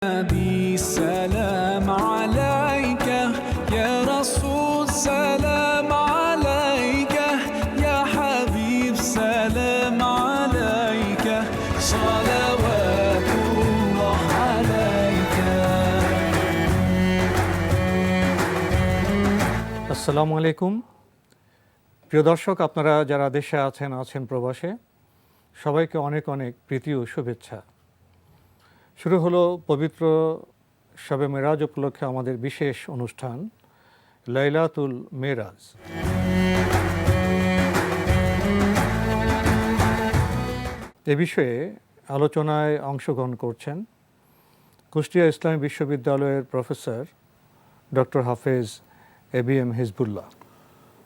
نبي سلام عليك يا رسول سلام عليك يا حبيب سلام عليك صلوات الله عليك আসসালামু আলাইকুম। প্রিয় দর্শক, আপনারা যারা দেশে আছেন প্রবাসে, সবাইকে অনেক অনেক প্রীতি ও শুভেচ্ছা। শুরু হলো পবিত্র শবে মেরাজ উপলক্ষে আমাদের বিশেষ অনুষ্ঠান লাইলাতুল মেরাজ। এ বিষয়ে আলোচনায় অংশগ্রহণ করছেন কুষ্টিয়া ইসলামী বিশ্ববিদ্যালয়ের প্রফেসর ডক্টর হাফেজ এবিএম হিজবুল্লাহ।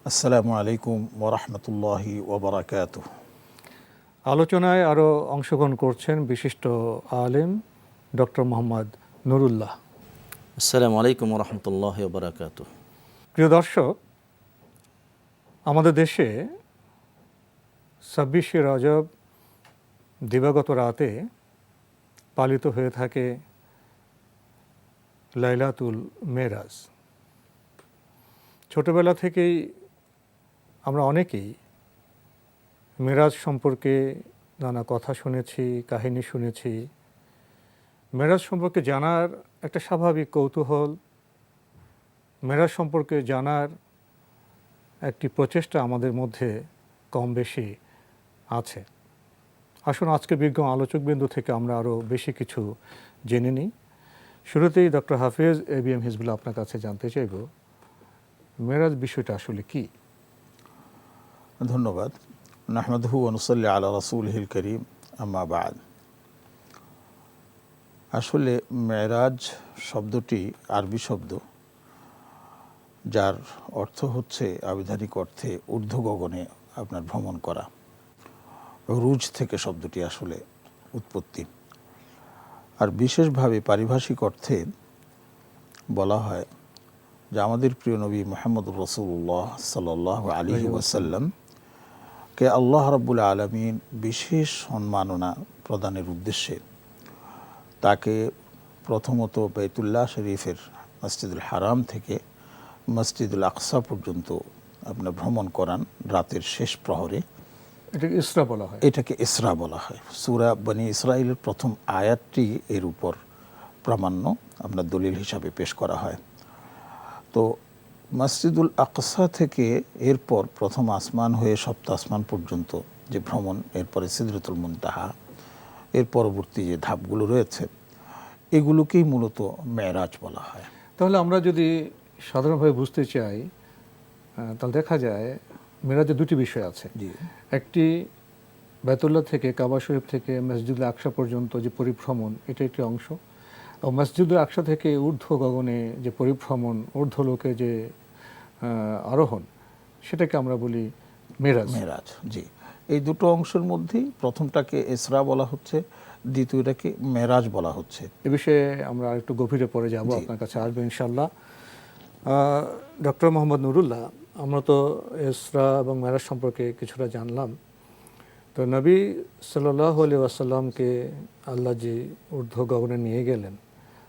আসসালামু আলাইকুম ওরহমতুল্লাহি ওবরাকাতুহ। আলোচনায় আরও অংশগ্রহণ করছেন বিশিষ্ট আলেম ডক্টর মোহাম্মদ নুরুল্লাহ। আসসালামু আলাইকুম ওরহমতুল্লাহি ওবরাকাতুহ। প্রিয় দর্শক, আমাদের দেশে 26শে রজব দিবাগত রাতে পালিত হয়ে থাকে লাইলাতুল মেরাজ। ছোটবেলা থেকেই আমরা অনেকেই মেরাজ সম্পর্কে নানা কথা শুনেছি, কাহিনী শুনেছি। মেরাজ সম্পর্কে জানার একটা স্বাভাবিক কৌতূহল, মেরাজ সম্পর্কে জানার একটি প্রচেষ্টা আমাদের মধ্যে কম বেশি আছে। আসুন আজকে বিজ্ঞ আলোচকবৃন্দ থেকে আমরা আরও বেশি কিছু জেনে নিই। শুরুতেই ডক্টর হাফেজ এবিএম হিজবুল্লাহ, আপনার কাছে জানতে চাইব মেরাজ বিষয়টা আসলে কি? ধন্যবাদ। নাহমাদুহু ওয়া নুসাল্লি আলা রাসূলিহিল কারীম, আম্মা বা'দ। আসলে মেরাজ শব্দটি আরবি শব্দ, যার অর্থ হচ্ছে আবিধানিক অর্থে ঊর্ধ্ব গগনে আপনার ভ্রমণ করা। রুজ থেকে শব্দটি আসলে উৎপত্তি। আর বিশেষভাবে পারিভাষিক অর্থে বলা হয় যে আমাদের প্রিয় নবী মুহাম্মদুর রাসূলুল্লাহ সাল্লাল্লাহু আলাইহি ওয়াসাল্লাম কে আল্লাহ রাব্বুল আলামিন বিশেষ সম্মাননা প্রদানের উদ্দেশ্যে তাকে প্রথমত বাইতুল্লাহ শরীফের মসজিদুল হারাম থেকে মসজিদুল আকসা পর্যন্ত আপনার ভ্রমণ করান রাতের শেষ প্রহরে। এটাকে ইসরা বলা হয়। এটাকে ইসরা বলা হয়। সূরা বনী ইসরাঈলের প্রথম আয়াতটি এর উপর প্রামাণ্য আপনার দলিল হিসাবে পেশ করা হয়। তো মসজিদুল আকসা থেকে এরপর প্রথম আসমান হয়ে সপ্ত আসমান পর্যন্ত যে ভ্রমণ, এরপরে সিদরাতুল মুনতাহা, এর পরবর্তী যে ধাপগুলো রয়েছে, এগুলোকেই মূলত মেরাজ বলা হয়। তাহলে আমরা যদি সাধারণভাবে বুঝতে চাই, তাহলে দেখা যায় মেরাজের দুটি বিষয় আছে। জি, একটি বাইতুল্লাহ থেকে, কাবা শরীফ থেকে মসজিদুল আকসা পর্যন্ত যে পরিভ্রমণ, এটা একটি অংশ। এবং মসজিদুল আকসা থেকে ঊর্ধ্ব গগনে যে পরিভ্রমণ, ঊর্ধ্বলোকে যে আরোহণ, সেটাকে আমরা বলি মেরাজ। মেরাজ, জি। এই দুটো অংশের মধ্যেই প্রথমটাকে ইসরা বলা হচ্ছে, দ্বিতীয়টাকে মেরাজ বলা হচ্ছে। এ বিষয়ে আমরা একটু গভীরে পরে যাব, আপনার কাছে আসবো ইনশাল্লাহ। ডক্টর মোহাম্মদ নুরুল্লাহ, আমরা তো ইসরা এবং মেরাজ সম্পর্কে কিছুটা জানলাম। তো নবী সাল্লাল্লাহু আলাইহি ওয়াসাল্লামকে আল্লাহ যে ঊর্ধ্ব গগনে নিয়ে গেলেন,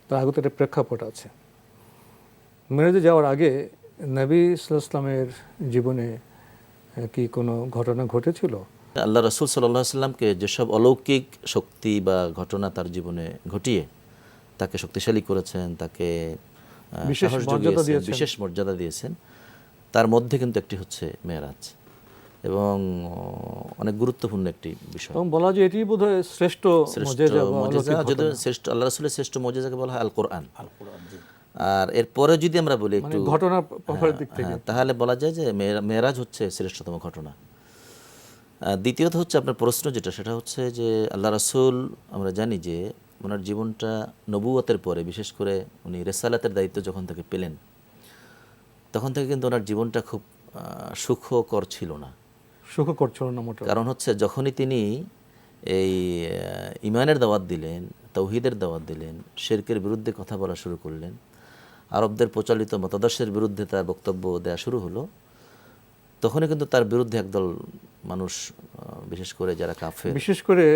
তার আগে তো একটা প্রেক্ষাপট আছে। মেরাজে যাওয়ার আগে নবী সাল্লাল্লাহু আলাইহি ওয়াসাল্লামের জীবনে কি কোনো ঘটনা ঘটেছিল? আল্লাহ রাসূল সাল্লাল্লাহু আলাইহি সাল্লামকে যেসব অলৌকিক শক্তি বা ঘটনা তার জীবনে ঘটিয়ে তাকে শক্তিশালী করেছেন, তাকে বিশেষ মর্যাদা দিয়েছেন, তার মধ্যে কিন্তু একটি হচ্ছে মেরাজ, এবং অনেক গুরুত্বপূর্ণ একটি বিষয়। এবং বলা যায় এটি বোধহয় শ্রেষ্ঠ মুজিজা, যদি শ্রেষ্ঠ আল্লাহ রাসূলের শ্রেষ্ঠ মুজিজাকে বলা হয় আল কোরআন। আর এরপরে যদি আমরা বলি একটু ঘটনা দিক থেকে, তাহলে বলা যায় যে মেরাজ হচ্ছে শ্রেষ্ঠতম ঘটনা। দ্বিতীয়ত হচ্ছে আপনার প্রশ্ন যেটা, সেটা হচ্ছে যে আল্লাহ রাসূল, আমরা জানি যে ওনার জীবনটা নবুয়তের পরে, বিশেষ করে উনি রিসালাতের দায়িত্ব যখন থেকে পেলেন, তখন থেকে কিন্তু ওনার জীবনটা খুব সুখকর ছিল না। কারণ হচ্ছে যখনই তিনি এই ঈমানের দাওয়াত দিলেন, তাওহীদের দাওয়াত দিলেন, শিরকের বিরুদ্ধে কথা বলা শুরু করলেন, আরবদের প্রচলিত মতাদর্শের বিরুদ্ধে তার বক্তব্য দেওয়া শুরু হলো, তখনই কিন্তু তার বিরুদ্ধে একদল মানুষ, বিশেষ করে যারা কাফের, বিশেষ করে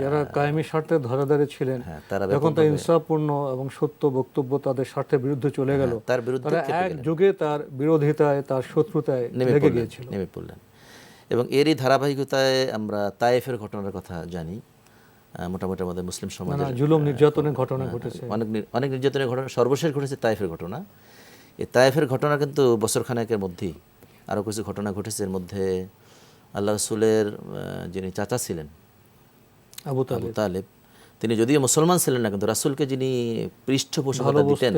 যারা কায়েমি স্বার্থে ধরাধারে ছিলেন, তারা যখন তার ইনসাফপূর্ণ এবং সত্য বক্তব্য তাদের স্বার্থের বিরুদ্ধে চলে গেল, তার বিরুদ্ধে তারা এক যুগে তার বিরোধিতায়, তার শত্রুতায় লেগে গিয়েছিল, নেমে পড়লেন। এবং এরই ধারাবাহিকতায় আমরা তায়েফের ঘটনার কথা জানি। মোটামুটি আমাদের মুসলিম সমাজে জুলুম নির্যাতনের ঘটনা ঘটেছে, অনেক নির্যাতনের ঘটনা। সর্বশেষ ঘটেছে তায়েফের ঘটনা। এই তায়েফের ঘটনা কিন্তু বছরখানেকের মধ্যেই আরও কিছু ঘটনা ঘটেছে। এর মধ্যে আল্লাহ রসুলের যিনি চাচা ছিলেন আবু তালেব, তিনি যদিও মুসলমান ছিলেন না, কিন্তু রাসূলকে যিনি পৃষ্ঠপোষকতা দিতেন,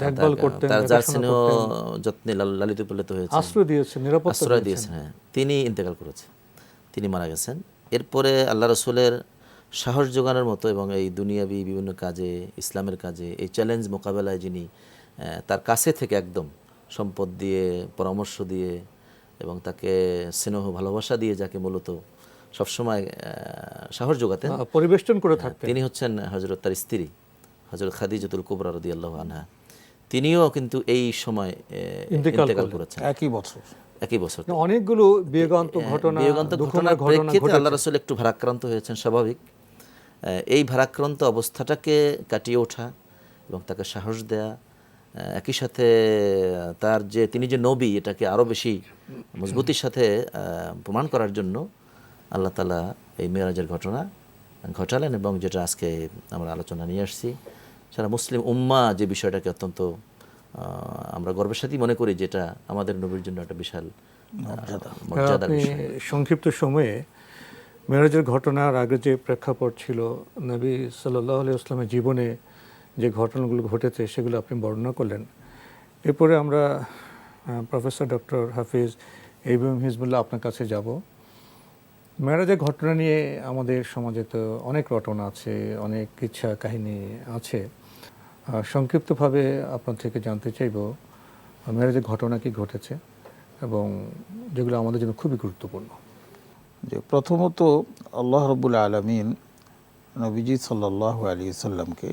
দেখভাল করতেন, তার যার স্নেহ যত্নে লালিত পালিত হয়েছে, আশ্রয় দিয়েছেন, আশ্রয় দিয়েছেন, হ্যাঁ, তিনি ইন্তেকাল করেছেন, তিনি মারা গেছেন। এরপরে আল্লাহ রসুলের সাহস যোগানোর মতো এবং এই দুনিয়াবি বিভিন্ন কাজে, ইসলামের কাজে, এই চ্যালেঞ্জ মোকাবেলায় যিনি তার কাছে থেকে একদম সম্পদ দিয়ে, পরামর্শ দিয়ে এবং তাকে স্নেহ ভালোবাসা দিয়ে, যাকে মূলত সবসময় সাহস যোগাতেন, পরিবেষ্টন করে থাকতেন, তিনি হচ্ছেন হযরত তার স্ত্রী হযরত খাদিজাতুল কুবরা রাদিয়াল্লাহু আনহা। তিনিও কিন্তু এই সময় ইন্তেকাল করেছেন একই বছর। অনেকগুলো বিয়োগান্ত ঘটনার প্রেক্ষিতে আল্লাহ রাসূল একটু ভারাক্রান্ত হয়েছেন, স্বাভাবিক। এই ভারাক্রান্ত অবস্থাটাকে কাটিয়ে ওঠা এবং তাকে সাহস দেয়া, একই সাথে তার যে তিনি যে নবী, এটাকে আরও বেশি মজবুতির সাথে প্রমাণ করার জন্য আল্লাহ তাআলা এই মেরাজের ঘটনা ঘটালেন। এবং যেটা আজকে আমরা আলোচনা নিয়ে আসছি, সারা মুসলিম উম্মাহ যে বিষয়টাকে অত্যন্ত আমরা গর্বের সাথেই মনে করি, যেটা আমাদের নবীর জন্য একটা বিশাল মর্যাদার বিষয়। সংক্ষিপ্ত সময়ে মেরাজের ঘটনার আগে যে প্রেক্ষাপট ছিল, নবী সাল্লাল্লাহু আলাইহি ওয়াসাল্লামের জীবনে যে ঘটনাগুলো ঘটেছে সেগুলো আপনি বর্ণনা করলেন। এরপরে আমরা প্রফেসর ডক্টর হাফিজ ইব্রাহিম হিজবুল্লাহ আপনার কাছে যাব। মেরাজের ঘটনা নিয়ে আমাদের সমাজে তো অনেক রটনা আছে, অনেক ইচ্ছা কাহিনী আছে। সংক্ষিপ্তভাবে আপনার থেকে জানতে চাইব মেরাজের ঘটনা কি ঘটেছে এবং যেগুলো আমাদের জন্য খুবই গুরুত্বপূর্ণ। যে প্রথমত আল্লাহ রাব্বুল আলামিন নবীজি সাল্লাল্লাহু আলাইহি সাল্লামকে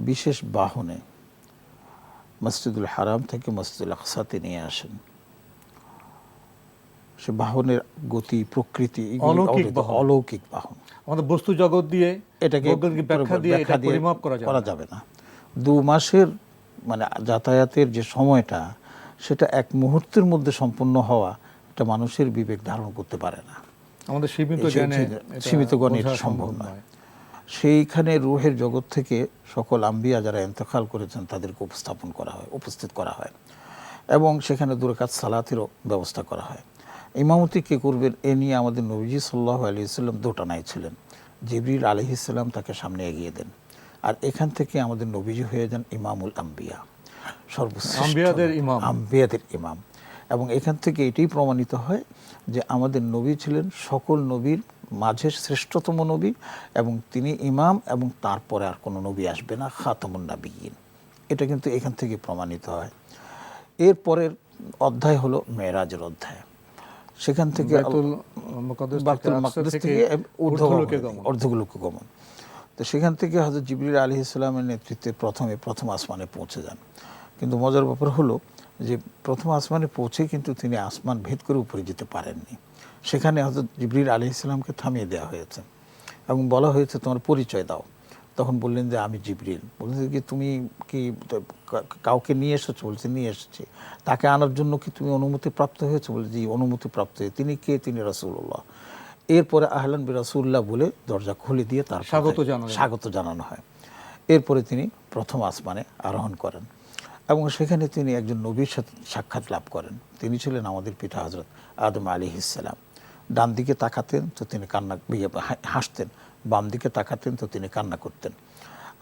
বিশেষ বাহনে মসজিদুল হারাম থেকে মসজিদুল আকসাতে নিয়ে আসেন। সে বাহনের গতি, প্রকৃতি, অলৌকিক বাহন। আমাদের বস্তু জগৎ দিয়ে, এটাকে ব্যাখ্যা দিয়ে এটা পরিমাপ করা যাবে না। 2 মাসের মানে যাতায়াতের যে সময়টা, সেটা এক মুহূর্তের মধ্যে সম্পন্ন হওয়া এটা মানুষের বিবেক ধারণ করতে পারে না। আমাদের সীমিত জ্ঞানে এটা সম্ভব নয়। সেইখানে রূহের জগৎ থেকে সকল আম্বিয়া যারা ইন্তেকাল করেছেন তাদেরকে উপস্থিত করা হয় এবং সেখানে 2 রাকাত সালাতেরও ব্যবস্থা করা হয়। ইমামতি কে করবেন এ নিয়ে আমাদের নবীজি সাল্লাল্লাহু আলাইহি ওয়াসাল্লাম দোটানায় ছিলেন। জিবরিল আলাইহিস সালাম তাকে সামনে এগিয়ে দেন, আর এখান থেকে আমাদের নবীজি হয়ে যান ইমামুল আম্বিয়া, সর্বশ্রেষ্ঠ আম্বিয়াদের ইমাম। এবং এখান থেকে এটাই প্রমাণিত হয় যে আমাদের নবী ছিলেন সকল নবীর মাঝে শ্রেষ্ঠতম নবী এবং তিনি ইমাম, এবং তারপরে আর কোনো নবী আসবে না, খাতামুন নাবিয়্যিন। এটা কিন্তু এখান থেকে প্রমাণিত হয়। এরপরের অধ্যায় হলো মেরাজের অধ্যায়। সেখান থেকে বাইতুল মাকদিস থেকে ঊর্ধ্বলোকে গমন। তো সেখান থেকে হযরত জিবরিল আলাইহিস সালামের নেতৃত্বে প্রথম আসমানে পৌঁছে যান। কিন্তু মজার ব্যাপার হলো যে প্রথম আসমানে পৌঁছে কিন্তু তিনি আসমান ভেদ করে উপরে যেতে পারেননি। সেখানে হযরত জিবরিল আলাইহিস সালামকে থামিয়ে দেওয়া হয়েছে এবং বলা হয়েছে তোমার পরিচয় দাও। তখন বললেন যে আমি জিবরিল। বললেন কি তুমি কি কাউকে নিয়ে এসেছো? বলছে নিয়ে এসেছি। তাকে আনার জন্য কি তুমি অনুমতি প্রাপ্ত হয়েছে? বলে জি, অনুমতি প্রাপ্ত হয়েছে। তিনি কে? তিনি রাসূলুল্লাহ। এরপরে আহলান বিরাসূলিল্লাহ বলে দরজা খুলে দিয়ে তার স্বাগত জানানো হয়। এরপরে তিনি প্রথম আসমানে আরোহণ করেন এবং সেখানে তিনি একজন নবীর সাথে সাক্ষাৎ লাভ করেন। তিনি ছিলেন আমাদের পিতা হযরত আদম আলাইহিস সালাম। ডান দিকে তাকাতেন তো তিনি হাসতেন, বাম দিকে তাকাতেন তো তিনি কান্না করতেন।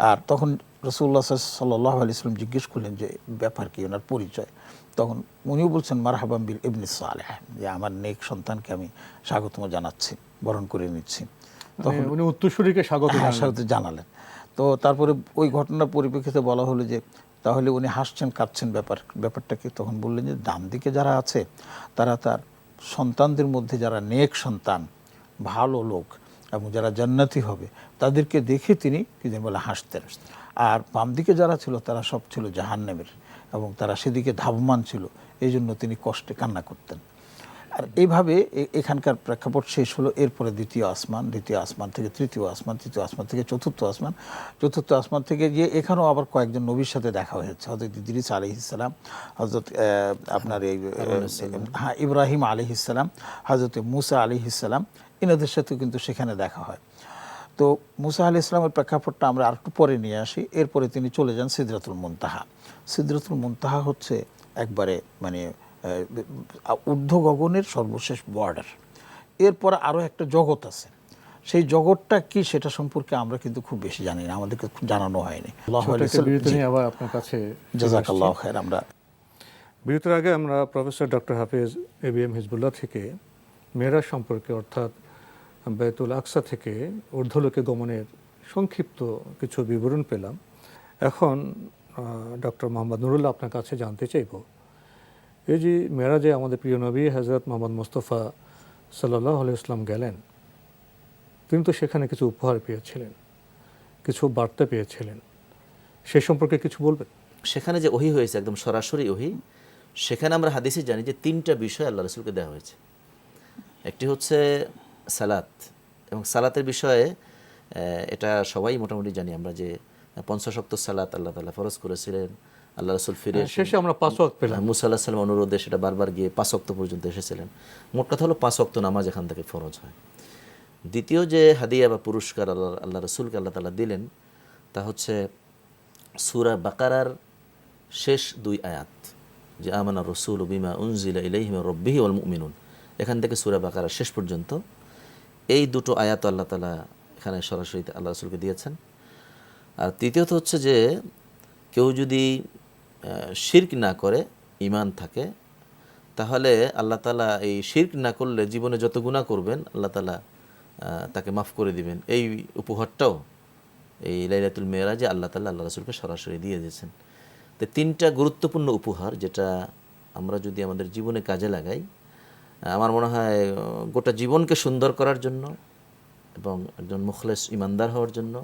আর তখন রাসূলুল্লাহ সাল্লাল্লাহু আলাইহি ওয়াসাল্লাম জিজ্ঞেস করলেন যে ব্যাপার কি, ওনার পরিচয়। তখন উনিও বলছেন মারহাবাম বিল ইবনি সালেহ, যে আমার নেক সন্তানকে আমি স্বাগতম জানাচ্ছি, বরণ করে নিচ্ছি। তখন উনি উত্তরসূরিকে স্বাগত জানালেন। তো তারপরে ওই ঘটনার পরিপ্রেক্ষিতে বলা হলো যে তাহলে উনি হাসছেন কাঁদছেন ব্যাপারটা কি? তখন বললেন যে ডান দিকে যারা আছে তারা তার সন্তানদের মধ্যে যারা নেক সন্তান, ভালো লোক এবং যারা জান্নাতি হবে তাদেরকে দেখে তিনি কি যেন বলে হাসতেন। আর বাম দিকে যারা ছিল তারা সব ছিল জাহান্নামের এবং তারা সেদিকে ধাবমান ছিল, এই জন্য তিনি কষ্টে কান্না করতেন। আর এইভাবে এখানকার প্রেক্ষাপট শেষ হলো, এরপরে দ্বিতীয় আসমান, দ্বিতীয় আসমান থেকে তৃতীয় আসমান, তৃতীয় আসমান থেকে চতুর্থ আসমান, চতুর্থ আসমান থেকে গিয়ে এখানেও আবার কয়েকজন নবীর সাথে দেখা হয়েছে। হযরত ইদ্রিস আলাইহিস সালাম, হযরত আপনার এই ইব্রাহিম আলাইহিস সালাম, হযরত মুসা আলাইহিস সালাম, এনাদের সাথেও কিন্তু সেখানে দেখা হয়। তো মুসা আলাইহিস সালামের প্রেক্ষাপটটা আমরা আরেকটু পরে নিয়ে আসি। এরপরে তিনি চলে যান সিদরাতুল মুনতাহা। সিদরাতুল মুনতাহা হচ্ছে একবারে মানে ঊর্ধ্ব গগনের সর্বশেষ বর্ডার। এরপর আরও একটা জগৎ আছে, সেই জগৎটা কি সেটা সম্পর্কে আমরা কিন্তু খুব বেশি জানি না, আমাদেরকে জানানো হয়নি। বিরতি নিয়ে আবার আপনার কাছে জাযাকাল্লাহু খায়র। আমরা বিরতির আগে আমরা প্রফেসর ডক্টর হাফেজ ABM হিজবুল্লাহ থেকে মেরাজ সম্পর্কে, অর্থাৎ বাইতুল আকসা থেকে ঊর্ধ্বলোকে গমনের সংক্ষিপ্ত কিছু বিবরণ পেলাম। এখন ডক্টর মোহাম্মদ নুরুল্লাহ আপনার কাছে জানতে চাইব, এই যে মেরাজে আমাদের প্রিয় নবী হযরত মোহাম্মদ মুস্তাফা সাল্লাল্লাহু আলাইহি ওয়াসাল্লাম গেলেন, তিনি তো সেখানে কিছু উপহার পেয়েছিলেন, কিছু বার্তা পেয়েছিলেন, সে সম্পর্কে কিছু বলবেন? সেখানে যে ওহী হয়েছে একদম সরাসরি ওহী, সেখানে আমরা হাদিসে জানি যে 3টা বিষয় আল্লাহ রাসূলকে দেওয়া হয়েছে। একটি হচ্ছে সালাত, এবং সালাতের বিষয়ে এটা সবাই মোটামুটি জানি আমরা যে 50 ওয়াক্ত সালাত আল্লাহ তাআলা ফরজ করেছিলেন। আল্লাহ রাসূল ফিরে শেষে আমরা 5 ওয়াক্ত পেলাম, মুসা আলাইহিস সালাম অনুরোধে সেটা বারবার গিয়ে 5 ওয়াক্ত পর্যন্ত এসেছিলেন। মোট কথা হলো 5 ওয়াক্ত নামাজ এখান থেকে ফরজ হয়। দ্বিতীয় যে হাদিয়া বা পুরস্কার আল্লাহ রাসূলকে আল্লাহ তাআলা দিলেন, তা হচ্ছে সূরা বাকারার শেষ 2 আয়াত, যে আমানা রাসূলু বিমা উনজিলা ইলাইহি মির রাব্বিহি ওয়াল মুমিনুন, এখান থেকে সূরা বাকারার শেষ পর্যন্ত এই 2টো আয়াত আল্লাহ তাআলা এখানে সরাসরি আল্লাহ রাসূলকে দিয়েছেন। আর তৃতীয়ত হচ্ছে যে কেউ যদি শিরক না করে, ঈমান থাকে, তাহলে আল্লাহ তাআলা এই শিরক না করলে জীবনে যত গুনাহ করবেন আল্লাহ তাআলা তাকে মাফ করে দিবেন। এই উপহারটাও এই লাইলাতুল মেরাজে আল্লাহ তাআলা আল্লাহ রাসূলকে সরাসরি দিয়ে দিয়েছেন। তো 3টা গুরুত্বপূর্ণ উপহার, যেটা আমরা যদি আমাদের জীবনে কাজে লাগাই, আমার মনে হয় গোটা জীবনকে সুন্দর করার জন্য এবং একজন মুখলেস ইমানদার হওয়ার জন্য,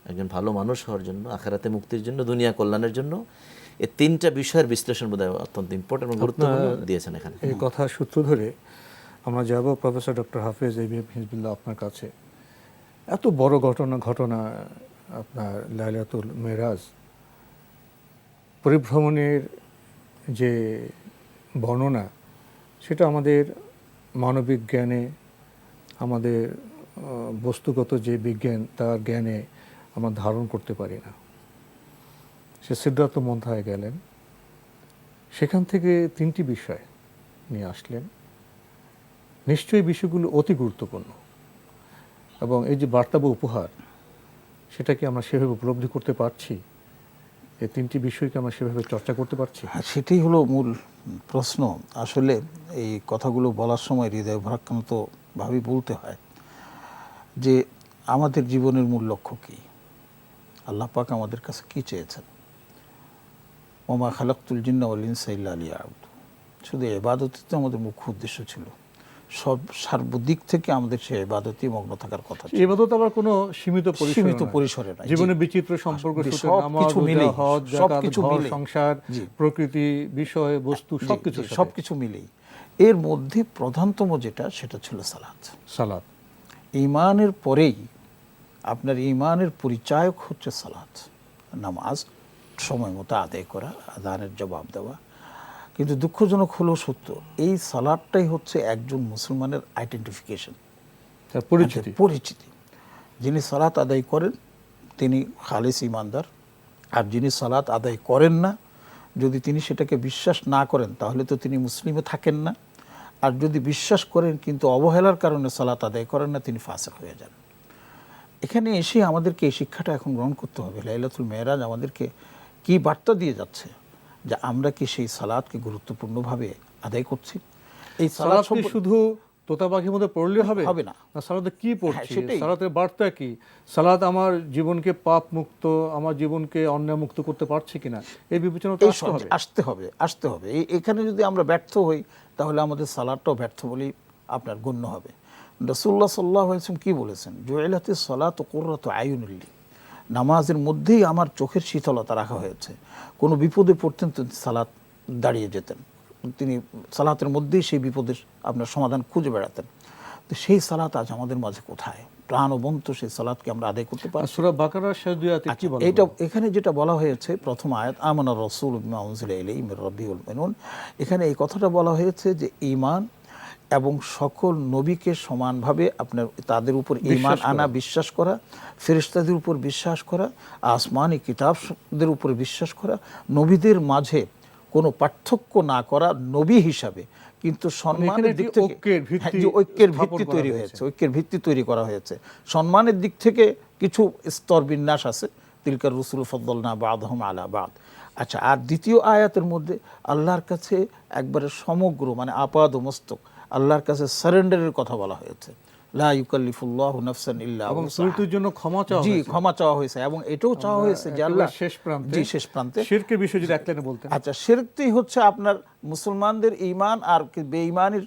একজন ভালো মানুষ হওয়ার জন্য, আখিরাতে মুক্তির জন্য, দুনিয়া কল্যাণের জন্য, এই 3টা বিষয়ের বিশ্লেষণ বোধহয় অত্যন্ত ইম্পর্টেন্ট এবং গুরুত্বপূর্ণ দিয়েছেন এখানে। এই কথা সূত্র ধরে আমরা যাব প্রফেসর ডক্টর হাফেজ ABM হিজবুল্লাহ আপনার কাছে। এত বড় ঘটনা আপনার লাইলাতুল মেরাজ, পরিভ্রমণের যে বর্ণনা, সেটা আমাদের মানবিক জ্ঞানে, আমাদের বস্তুগত যে বিজ্ঞান, তার জ্ঞানে আমরা ধারণ করতে পারি না। সে সিদরাতুল মুনতাহায় গেলেন, সেখান থেকে 3টি বিষয় নিয়ে আসলেন। নিশ্চয়ই বিষয়গুলো অতি গুরুত্বপূর্ণ, এবং এই যে বার্তা বা উপহার, সেটা কি আমরা সেভাবে উপলব্ধি করতে পারছি? এই 3টি বিষয়কে আমরা সেভাবে চর্চা করতে পারছি? সেটাই হলো মূল প্রশ্ন। আসলে এই কথাগুলো বলার সময় হৃদয় ভারাক্রান্তভাবে বলতে হয় যে আমাদের জীবনের মূল লক্ষ্য কী, আল্লাহ পাক আমাদের কাছে কী চেয়েছেন। ওমা খালাকতুল জিন্না ওয়াল ইনসা ইল্লা লিয়াবুদুন, শুধু ইবাদতই তো আমাদের মুখ্য উদ্দেশ্য ছিল। সব সার্বদিক থেকে আমাদের সেই ইবাদতেই মগ্ন থাকার কথা ছিল। ইবাদত আবার কোনো সীমিত পরিসরে নয়, জীবনের বিচিত্র সম্পর্ক, সবকিছু মিলে, সবকিছু মিলে, সংসার, প্রকৃতি, বিষয়, বস্তু, সবকিছু মিলেই এর মধ্যে প্রধানতম যেটা, সেটা ছিল সালাত। ঈমানের পরেই আপনার ঈমানের পরিচায়ক হচ্ছে সালাত, নামাজ সময় মতো আদায় করা, আযানের জবাব দেওয়া। কিন্তু দুঃখজনক হলেও সত্য, এই সালাতটাই হচ্ছে একজন মুসলমানের আইডেন্টিফিকেশন, পরিচিতি। যিনি সালাত আদায় করেন তিনি খালিস ঈমানদার, আর যিনি সালাত আদায় করেন না, যদি তিনি সেটাকে বিশ্বাস না করেন, তাহলে তো তিনি মুসলিমে থাকেন না। আর যদি বিশ্বাস করেন কিন্তু অবহেলার কারণে সালাত আদায় করেন না, তিনি ফাসিক হয়ে যান। এখানে এসে আমাদেরকে এই শিক্ষাটা এখন গ্রহণ করতে হবে। লাইলাতুল মেরাজ আমাদেরকে কি বার্তা দিয়ে যাচ্ছে, যে আমরা কি সেই সালাতকে গুরুত্বপূর্ণভাবে আদায় করছি? এই সালাত শুধু তোতাবাকির মধ্যে পড়লে হবে না, সালাতে কি পড়ছি, সালাতের বার্তা কি, সালাত আমার জীবনকে পাপ মুক্ত, আমার জীবনকে অন্যায় মুক্ত করতে পারছে কিনা, এই বিবেচনা আসতে হবে। এখানে যদি আমরা ব্যর্থ হই, তাহলে আমাদের সালাতটাও ব্যর্থ বলেই আপনার গণ্য হবে। রাসূলুল্লাহ সাল্লাল্লাহু আলাইহি ওয়াসাল্লাম কি বলেছেন, জুইলাতিস সালাতু কুররাতু আয়ুনিল লি, নামাজের মধ্যেই আমার চোখের শীতলতা রাখা হয়েছে। কোনো বিপদে পড়তেন তো সালাত দাঁড়িয়ে যেতেন, তিনি সালাতের মধ্যেই সেই বিপদের আপনার সমাধান খুঁজে বেড়াতেন। তো সেই সালাত আজ আমাদের মাঝে কোথায়? প্রাণবন্ত সেই সালাতকে আমরা আদায় করতে পারি? সূরা বাকারার শেষ দুই আয়াতে কি বলা এটা এখানে যেটা বলা হয়েছে প্রথম আয়াত আমানা রাসূলু বিমা উনজিলা ইলাইহি মির রাব্বিহিল মুমিনুন, এখানে এই কথাটা বলা হয়েছে যে ঈমান এবং সকল নবীকে সমানভাবে আপনার তাদের উপর ঈমান আনা, বিশ্বাস করা, ফেরেশতাদের উপর বিশ্বাস করা, আসমানি কিতাবদের উপর বিশ্বাস করা, নবীদের মাঝে কোনো পার্থক্য না করা নবী হিসাবে, কিন্তু সম্মানের দিক থেকে ঐক্যের ভিত্তি তৈরি হয়েছে, ঐক্যের ভিত্তি তৈরি করা হয়েছে। সম্মানের দিক থেকে কিছু স্তর বিন্যাস আছে, তিলকার রুসুল ফদ্দলনা বাদহুম আলা বাদ। আচ্ছা, আর দ্বিতীয় আয়াতের মধ্যে আল্লাহর কাছে একবারে সমগ্র মানে আপাদ মস্তক আল্লাহর কাছে সারেন্ডারের কথা বলা হয়েছে। লা ইউকাল্লিফুল্লাহু নাফসান ইল্লা এবং উসআহা। ত্রুটির জন্য ক্ষমা চাওয়া জি, হয়েছে। ক্ষমা চাওয়া হয়েছে এবং এটাও চাওয়া হয়েছে যে আল্লাহ শেষ প্রান্তে, জি শেষ প্রান্তে শিরকের বিষয় যদি এক লাইনে বলতেন। আচ্ছা, শিরকটাই হচ্ছে আপনার মুসলমানদের ঈমান আর বেঈমানের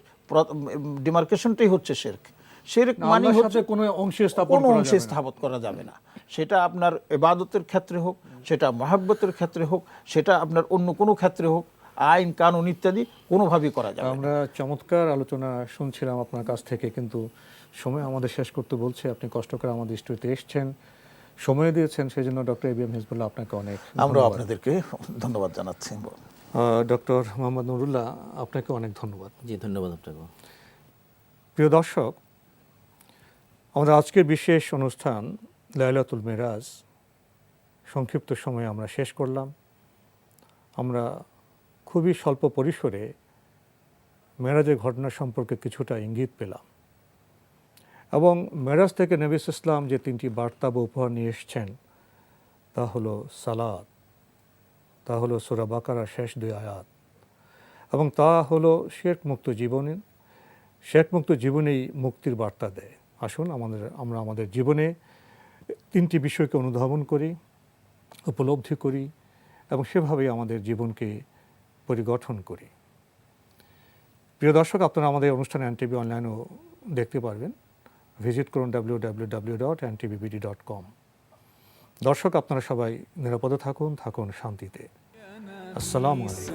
ডিমার্কেশনটাই হচ্ছে শিরক। শিরক মানে হচ্ছে কোনো অংশে কোনো অংশে স্থাপন করা যাবে না, সেটা আপনার ইবাদতের ক্ষেত্রে হোক, সেটা মহাব্বতের ক্ষেত্রে হোক, সেটা আপনার অন্য কোনো ক্ষেত্রে হোক, আইন কানুন ইত্যাদি কোনোভাবেই করা যাবে না। আমরা চমৎকার আলোচনা শুনছিলাম আপনার কাছ থেকে, কিন্তু সময় আমাদের শেষ করতে বলছে। আপনি কষ্ট করে আমাদের স্টুডিওতে এসেছেন, সময় দিয়েছেন, সেই জন্য ডক্টর এবিএম হিজবুল্লাহ আপনাকে অনেক আমরা আপনাদেরকে ধন্যবাদ জানাচ্ছি। ডক্টর মোহাম্মদ নুরুল্লাহ আপনাকে অনেক ধন্যবাদ। জি, ধন্যবাদ আপনাকে। প্রিয় দর্শক, আমাদের আজকের বিশেষ অনুষ্ঠান লাইলাতুল মেরাজ সংক্ষিপ্ত সময়ে আমরা শেষ করলাম। আমরা খুবই স্বল্প পরিসরে মেরাজের ঘটনা সম্পর্কে কিছুটা ইঙ্গিত পেলাম এবং মেরাজ থেকে নবী ইসলাম যে তিনটি বার্তা বা উপহার নিয়ে এসছেন তা হলো সালাত, তা হলো সূরা বাকারার শেষ দুই আয়াত, এবং তা হলো শিরক মুক্ত জীবনী। শিরক মুক্ত জীবনেই মুক্তির বার্তা দেয়। আসুন আমরা আমাদের জীবনে তিনটি বিষয়কে অনুধাবন করি, উপলব্ধি করি এবং সেভাবেই আমাদের জীবনকে পরিগঠন করি। প্রিয় দর্শক, আপনারা আমাদের অনুষ্ঠানে এনটিভি অনলাইনেও দেখতে পারবেন। ভিজিট করুন www.ntvbd.com। দর্শক, আপনারা সবাই নিরাপদে থাকুন, থাকুন শান্তিতে। আসসালামু আলাইকুম।